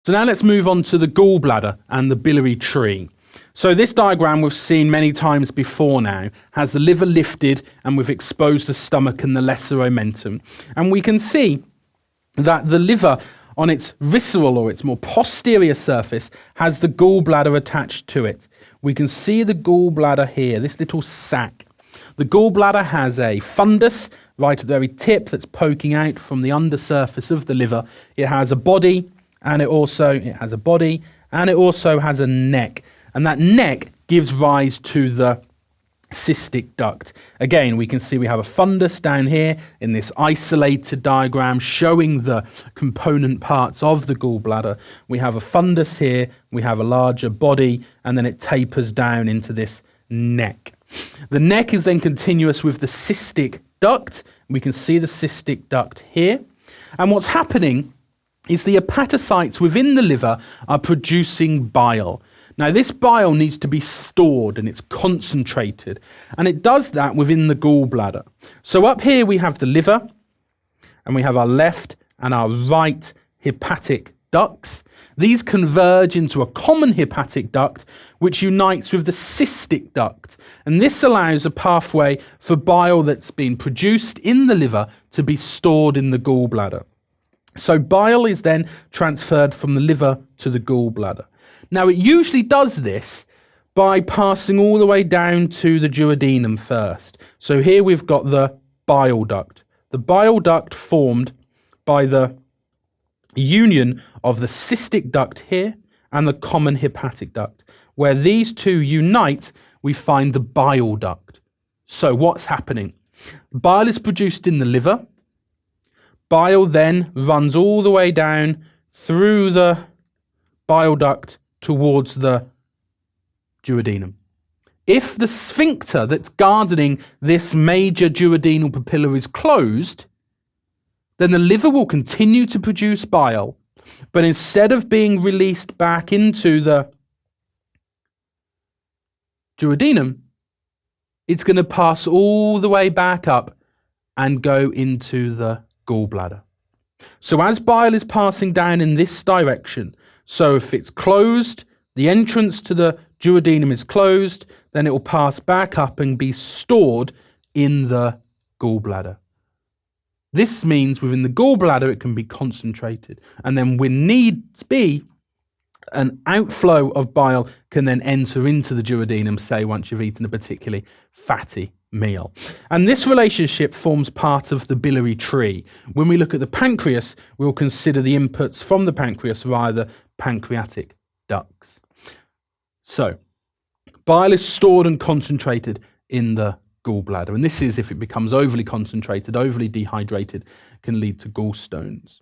So now let's move on to the gallbladder and the biliary tree. So this diagram we've seen many times before now has the liver lifted and we've exposed the stomach and the lesser omentum. And we can see that the liver on its visceral or its more posterior surface has the gallbladder attached to it. We can see the gallbladder here, this little sac. The gallbladder has a fundus right at the very tip that's poking out from the undersurface of the liver. It has a body and it also has a neck. And that neck gives rise to the cystic duct. Again, we can see we have a fundus down here in this isolated diagram showing the component parts of the gallbladder. We have a fundus here, we have a larger body, and then it tapers down into this neck. The neck is then continuous with the cystic duct. We can see the cystic duct here. And what's happening is the hepatocytes within the liver are producing bile. Now, this bile needs to be stored and it's concentrated, and it does that within the gallbladder. So up here we have the liver, and we have our left and our right hepatic ducts. These converge into a common hepatic duct, which unites with the cystic duct. And this allows a pathway for bile that's been produced in the liver to be stored in the gallbladder. So bile is then transferred from the liver to the gallbladder. Now, it usually does this by passing all the way down to the duodenum first. So here we've got the bile duct. The bile duct formed by the union of the cystic duct here and the common hepatic duct. Where these two unite, we find the bile duct. So what's happening? Bile is produced in the liver. Bile then runs all the way down through the bile duct towards the duodenum. If the sphincter that's guarding this major duodenal papilla is closed, then the liver will continue to produce bile, but instead of being released back into the duodenum, it's going to pass all the way back up and go into the gallbladder. So as bile is passing down in this direction, so if it's closed, the entrance to the duodenum is closed, then it will pass back up and be stored in the gallbladder. This means within the gallbladder it can be concentrated, and then when needs be, an outflow of bile can then enter into the duodenum, say once you've eaten a particularly fatty meal. And this relationship forms part of the biliary tree. When we look at the pancreas, we'll consider the inputs from the pancreas via the pancreatic ducts. So, bile is stored and concentrated in the gallbladder. And this is, if it becomes overly concentrated, overly dehydrated, can lead to gallstones.